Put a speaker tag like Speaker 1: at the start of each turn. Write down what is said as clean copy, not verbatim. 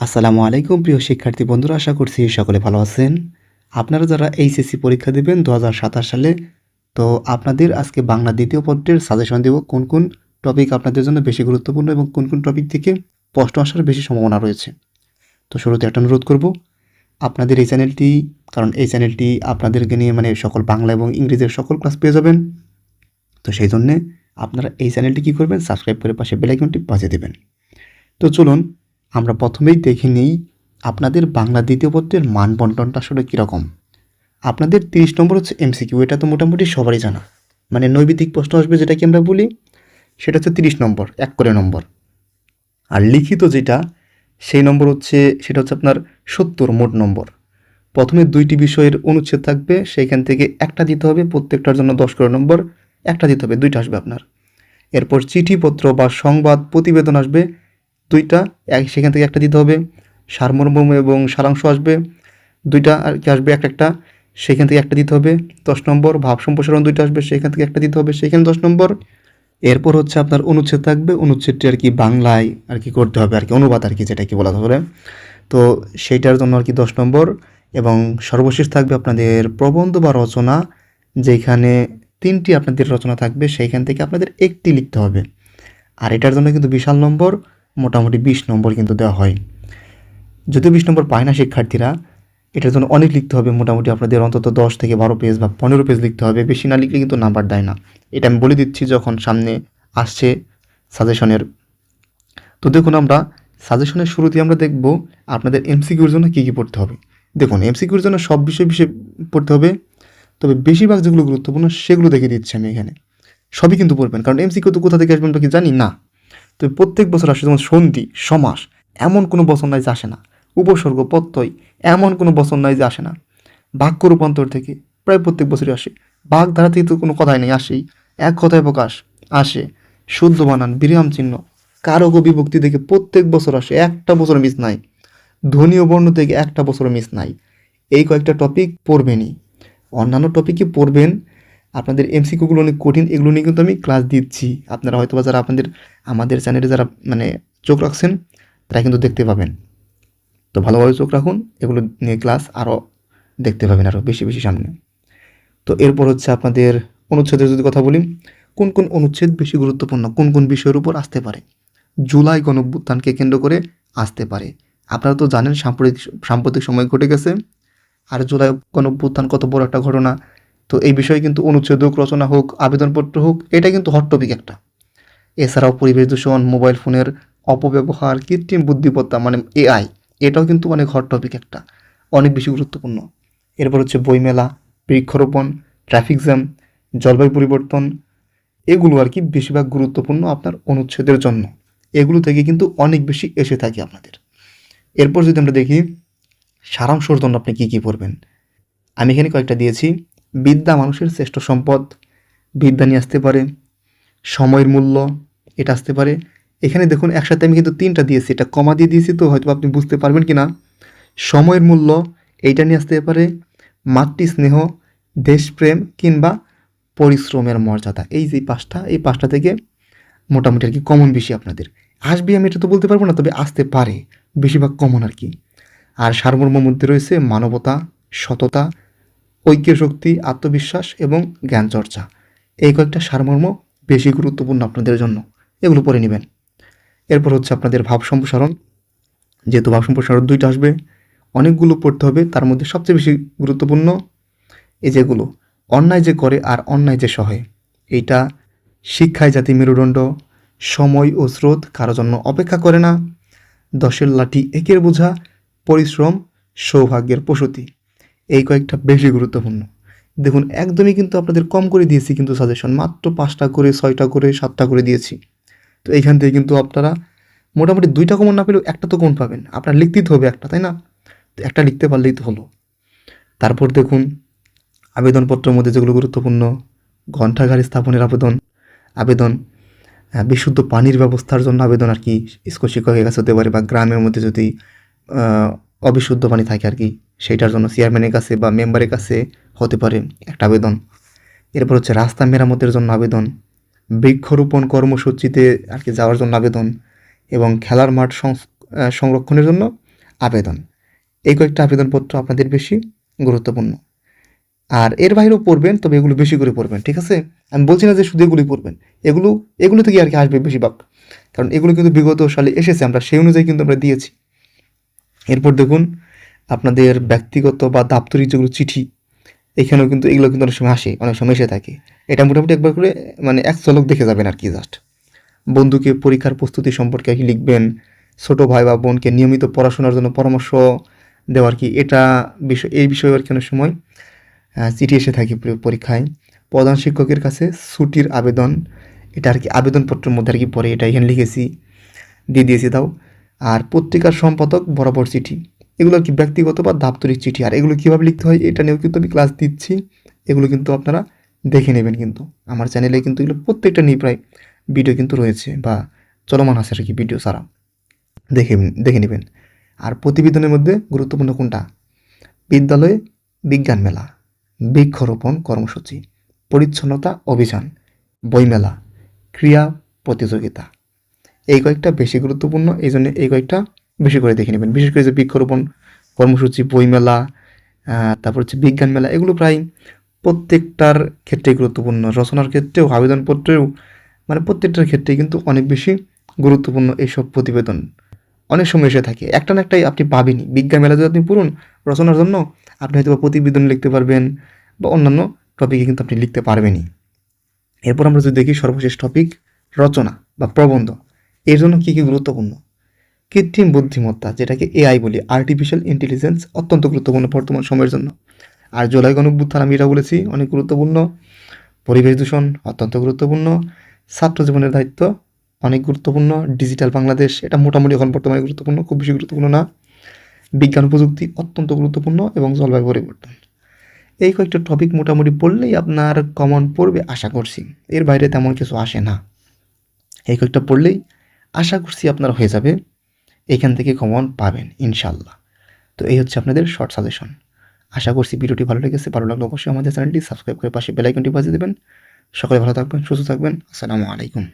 Speaker 1: আসসালামু আলাইকুম প্রিয় শিক্ষার্থী বন্ধুরা, আশা করছি সকলে ভালো আছেন। আপনারা যারা এইচএসসি পরীক্ষা দেবেন 2027 সালে, তো আপনাদের আজকে বাংলা দ্বিতীয় পত্রের সাজেশন দেব কোন কোন টপিক আপনাদের জন্য বেশি গুরুত্বপূর্ণ এবং কোন কোন টপিক থেকে প্রশ্ন আসার বেশি সম্ভাবনা রয়েছে। তো শুরুতে একটা অনুরোধ করব, আপনাদের এই চ্যানেলটি, কারণ এই চ্যানেলটি আপনাদেরকে নিয়ে সকল বাংলা এবং ইংরেজির সকল ক্লাস পেয়ে যাবেন। তো সেই জন্যে আপনারা এই চ্যানেলটি কী করবেন, সাবস্ক্রাইব করে পাশে বেল আইকনটি বাজিয়ে দেবেন। তো চলুন আমরা প্রথমেই দেখে নিই আপনাদের বাংলা দ্বিতীয় পত্রের মান বন্টনটা আসলে কীরকম। আপনাদের 30 নম্বর হচ্ছে এমসিকিউ, এটা তো মোটামুটি সবারই জানা, নৈবেদিক প্রশ্ন আসবে যেটাকে আমরা বলি, সেটা হচ্ছে 30 নম্বর, 1 করে নম্বর। আর লিখিত যেটা সেই নম্বর হচ্ছে, সেটা হচ্ছে আপনার 70 মোট নম্বর। প্রথমে 2টি বিষয়ের অনুচ্ছেদ থাকবে, সেইখান থেকে একটা দিতে হবে, প্রত্যেকটার জন্য 10 করে নম্বর, একটা দিতে হবে, 2টা আসবে আপনার। এরপর চিঠিপত্র বা সংবাদ প্রতিবেদন আসবে 2টা, সেখান থেকে একটা দিতে হবে। সারমর্ম এবং সারাংশ আসবে 2টা আর কি আসবে, একটা, সেখান থেকে একটা দিতে হবে 10 নম্বর। ভাব সম্প্রসারণ 2টা আসবে, সেখান থেকে একটা দিতে হবে, সেখানে 10 নম্বর। এরপর হচ্ছে আপনার অনুচ্ছেদ থাকবে, অনুচ্ছেদটি আর কি বাংলায় আর কি করতে হবে, আর কি অনুবাদ আর কি যেটা কি বলা হবে, তো সেইটার জন্য আর কি 10 নম্বর। এবং সর্বশেষ থাকবে আপনাদের প্রবন্ধ বা রচনা, যেখানে 3টি আপনাদের রচনা থাকবে, সেইখান থেকে আপনাদের একটি লিখতে হবে। আর এটার জন্য কিন্তু বিশাল নম্বর, মোটামুটি 20 নম্বর কিন্তু দেওয়া হয়। যদিও 20 নম্বর পায় না শিক্ষার্থীরা, এটার জন্য অনেক লিখতে হবে, মোটামুটি আপনাদের অন্তত 10 থেকে 12 পেজ বা 15 পেজ লিখতে হবে, বেশি না লিখলে কিন্তু নাম্বার দেয় না। এটা আমি বলে দিচ্ছি যখন সামনে আসছে সাজেশনের। তো দেখুন, আমরা সাজেশনের শুরুতেই আমরা দেখব আপনাদের এমসিকিউর জন্য কী কী পড়তে হবে। দেখুন, এমসিকিউর জন্য সব বিষয় পড়তে হবে, তবে বেশিরভাগ যেগুলো গুরুত্বপূর্ণ সেগুলো দেখে দিচ্ছি আমি এখানে। সবই কিন্তু পড়বেন, কারণ এমসিকিউ তো কোথা থেকে আসবে আমরা কি জানি না। তো প্রত্যেক বছর আসে, যেমন সন্ধি, সমাস, এমন কোনো বছর নাই যে আসে না। উপসর্গ, প্রত্যয়, এমন কোনো বছর নাই যে আসে না। বাক্য রূপান্তর থেকে প্রায় প্রত্যেক বছরই আসে। বাগধারা থেকে তো কোনো কথাই নেই, আসেই। এক কথায় প্রকাশ আসে। শুদ্ধ বানান, বিরাম চিহ্ন, কারক ও বিভক্তি থেকে প্রত্যেক বছর আসে, একটা বছর মিস নাই। ধ্বনি ও বর্ণ থেকে একটা বছর মিস নাই। এই কয়েকটা টপিক পড়বেনই, অন্যান্য টপিকই পড়বেন। আপনাদের এমসিকিউগুলো অনেক কঠিন, এগুলো নিয়ে কিন্তু আমি ক্লাস দিচ্ছি। আপনারা হয়তো বা যারা আমাদের চ্যানেলে যারা চোখ রাখছেন, তারা কিন্তু দেখতে পাবেন। তো ভালোভাবে চোখ রাখুন, এগুলো নিয়ে ক্লাস আরও দেখতে পাবেন, আরও বেশি বেশি সামনে। তো এরপর হচ্ছে আপনাদের অনুচ্ছেদের যদি কথা বলি, কোন কোন অনুচ্ছেদ বেশি গুরুত্বপূর্ণ, কোন কোন বিষয়ের উপর আসতে পারে। জুলাই গণঅভ্যুত্থানকে কেন্দ্র করে আসতে পারে। আপনারা তো জানেন সাম্প্রতিক সময় ঘটে গেছে, আর জুলাই গণঅভ্যুত্থান কত বড় একটা ঘটনা। তো এই বিষয়ে কিন্তু অনুচ্ছেদ হোক, রচনা হোক, আবেদনপত্র হোক, এটা কিন্তু হট টপিক একটা। এছাড়াও পরিবেশ দূষণ, মোবাইল ফোনের অপব্যবহার, কৃত্রিম বুদ্ধিমত্তা এআই, এটাও কিন্তু অনেক হট টপিক একটা, অনেক বেশি গুরুত্বপূর্ণ। এরপর হচ্ছে বইমেলা, বৃক্ষরোপণ, ট্রাফিক জ্যাম, জলবায়ু পরিবর্তন, এগুলো আর কি বেশিরভাগ গুরুত্বপূর্ণ আপনার অনুচ্ছেদের জন্য। এগুলো থেকে কিন্তু অনেক বেশি এসে থাকে আপনাদের। এরপর যদি আমরা দেখি সারাংশর জন্য আপনি কী কী পড়বেন, আমি এখানে কয়েকটা দিয়েছি। বিদ্যা মানুষের শ্রেষ্ঠ সম্পদ, বিদ্যা নিয়ে আসতে পারে। সময়ের মূল্য, এটা আসতে পারে। এখানে দেখুন একসাথে আমি কিন্তু 3টা দিয়েছি, এটা কমা দিয়ে দিয়েছি, তো হয়তো আপনি বুঝতে পারবেন কি না। সময়ের মূল্য, এইটা নিয়ে আসতে পারে। মাতৃস্নেহ, দেশপ্রেম কিংবা পরিশ্রমের মর্যাদা, এই যে এই পাঁচটা থেকে মোটামুটি আর কি কমন বেশি আপনাদের আসবে। আমি এটা তো বলতে পারবো না, তবে আসতে পারে, বেশিরভাগ কমন আর কি। আর সারমর্মের মধ্যে রয়েছে মানবতা, সততা, ঐক্যের শক্তি, আত্মবিশ্বাস এবং জ্ঞান চর্চা। এই কয়েকটা সারমর্ম বেশি গুরুত্বপূর্ণ আপনাদের জন্য, এগুলো পড়ে নেবেন। এরপর হচ্ছে আপনাদের ভাব সম্প্রসারণ, যেহেতু ভাব সম্প্রসারণ 2টা আসবে, অনেকগুলো পড়তে হবে। তার মধ্যে সবচেয়ে বেশি গুরুত্বপূর্ণ এই যেগুলো, অন্যায় যে করে আর অন্যায় যে সহে, এইটা, শিক্ষায় জাতি মেরুদণ্ড, সময় ও স্রোত কারো জন্য অপেক্ষা করে না, 10-এর লাঠি একের বোঝা, পরিশ্রম সৌভাগ্যের প্রসূতি, এই কয়েকটা বেশি গুরুত্বপূর্ণ। দেখুন একদমই কিন্তু আপনাদের কম করে দিয়েছি, কিন্তু সাজেশন মাত্র 5টা করে, 6টা করে, 7টা করে দিয়েছি। তো এইখান থেকে কিন্তু আপনারা মোটামুটি 2টা কমন না পেলেও একটা তো কমন পাবেন। আপনার লিখতেই তো হবে একটা, তাই না? তো একটা লিখতে পারলেই তো হলো। তারপর দেখুন আবেদনপত্রের মধ্যে যেগুলো গুরুত্বপূর্ণ, গ্রন্থাগার স্থাপনের আবেদন, বিশুদ্ধ পানির ব্যবস্থার জন্য আবেদন আর কি, স্কুল শিক্ষকের কাছে হতে পারে, বা গ্রামের মধ্যে যদি অবিশুদ্ধ পানি থাকে আর কি, সেইটার জন্য চেয়ারম্যানের কাছে বা মেম্বারের কাছে হতে পারে একটা আবেদন। এরপর হচ্ছে রাস্তা মেরামতের জন্য আবেদন, বৃক্ষরোপণ কর্মসূচিতে আর কি যাওয়ার জন্য আবেদন, এবং খেলার মাঠ সংরক্ষণের জন্য আবেদন, এই কয়েকটা আবেদনপত্র আপনাদের বেশি গুরুত্বপূর্ণ। আর এর বাইরেও পড়বেন, তবে এগুলো বেশি করে পড়বেন, ঠিক আছে? আমি বলছি না যে শুধু এগুলোই পড়বেন, এগুলো এগুলো থেকে আর কি আসবে বেশিরভাগ, কারণ এগুলো কিন্তু বিগত সালে এসেছে, আমরা সেই অনুযায়ী কিন্তু আমরা দিয়েছি। এরপর দেখুন আপনাদের ব্যক্তিগত বা দাপ্তরিক যেগুলো চিঠি, এখানেও কিন্তু এগুলো কিন্তু অনেক সময় আসে, অনেক সময় এসে থাকে। এটা মোটামুটি একবার করে মানে এক ঝলক দেখে যাবেন আর কি। জাস্ট বন্ধুকে পরীক্ষার প্রস্তুতি সম্পর্কে কি লিখবেন, ছোট ভাই বা বোনকে নিয়মিত পড়াশোনার জন্য পরামর্শ দেওয়ার কি, এটা বিষয়, এই বিষয়ে আর কি অনেক সময় চিঠি এসে থাকে পরীক্ষায়। প্রধান শিক্ষকের কাছে ছুটির আবেদন, এটা আর কি আবেদনপত্রের মধ্যে আর কি পড়ে, এটা এখানে লিখেছি, দিয়ে দিয়েছি তাও। আর পত্রিকার সম্পাদক বরাবর চিঠি, এগুলো আর কি ব্যক্তিগত বা দাপ্তরিক চিঠি। আর এগুলো কীভাবে লিখতে হয় এটা নিয়েও কিন্তু আমি ক্লাস দিচ্ছি, এগুলো কিন্তু আপনারা দেখে নেবেন। কিন্তু আমার চ্যানেলে কিন্তু এগুলো প্রত্যেকটা নিয়ে প্রায় ভিডিও কিন্তু রয়েছে বা চলমান আছে আর কি ভিডিও ছাড়া, দেখে নেবেন। আর প্রতিবেদনের মধ্যে গুরুত্বপূর্ণ কোনটা, বিদ্যালয়ে বিজ্ঞান মেলা, বৃক্ষরোপণ কর্মসূচি, পরিচ্ছন্নতা অভিযান, বইমেলা, ক্রীড়া প্রতিযোগিতা, এই কয়েকটা বেশি গুরুত্বপূর্ণ, এই জন্য এই কয়েকটা বেশি করে দেখে নেবেন। বিশেষ করে যে বৃক্ষরোপণ কর্মসূচি, বইমেলা, তারপর হচ্ছে বিজ্ঞান মেলা, এগুলো প্রায় প্রত্যেকটার ক্ষেত্রেই গুরুত্বপূর্ণ, রচনার ক্ষেত্রেও, আবেদনপত্রেও, মানে প্রত্যেকটার ক্ষেত্রেই কিন্তু অনেক বেশি গুরুত্বপূর্ণ এইসব প্রতিবেদন অনেক সময় এসে থাকে। একটা না একটাই আপনি পাবেনই। বিজ্ঞান মেলা যদি আপনি পড়ুন রচনার জন্য, আপনি হয়তো বা প্রতিবেদন লিখতে পারবেন বা অন্যান্য টপিকে কিন্তু আপনি লিখতে পারবেনই। এরপর আমরা যদি দেখি সর্বশেষ টপিক, রচনা বা প্রবন্ধ, এর জন্য কী কী গুরুত্বপূর্ণ। কৃত্রিম বুদ্ধিমত্তা, যেটাকে এআই বলি, আর্টিফিশিয়াল ইন্টেলিজেন্স, অত্যন্ত গুরুত্বপূর্ণ বর্তমান সময়ের জন্য। আর জুলাই গণঅভ্যুত্থান, আমি এটা বলেছি, অনেক গুরুত্বপূর্ণ। পরিবেশ দূষণ অত্যন্ত গুরুত্বপূর্ণ। ছাত্র জীবনের দায়িত্ব অনেক গুরুত্বপূর্ণ। ডিজিটাল বাংলাদেশ, এটা মোটামুটি এখন বর্তমানে গুরুত্বপূর্ণ, খুব বেশি গুরুত্বপূর্ণ না। বিজ্ঞান প্রযুক্তি অত্যন্ত গুরুত্বপূর্ণ, এবং জলবায়ু পরিবর্তন। এই কয়েকটা টপিক মোটামুটি পড়লেই আপনার কমন পড়বে আশা করছি, এর বাইরে তেমন কিছু আসে না। এই কয়েকটা পড়লেই আশা করছি আপনার হয়ে যাবে, এখান থেকে কমন পাবেন ইনশাল্লাহ। তো এই হচ্ছে আপনাদের শর্ট সাজেশন। আশা করছি ভিডিওটি ভালো লেগেছে, ভালো লাগলে অবশ্যই আমাদের চ্যানেলটি সাবস্ক্রাইব করে পাশে বেল আইকনটি বাজিয়ে দেবেন। সকলে ভালো থাকবেন, সুস্থ থাকবেন। আসসালামু আলাইকুম।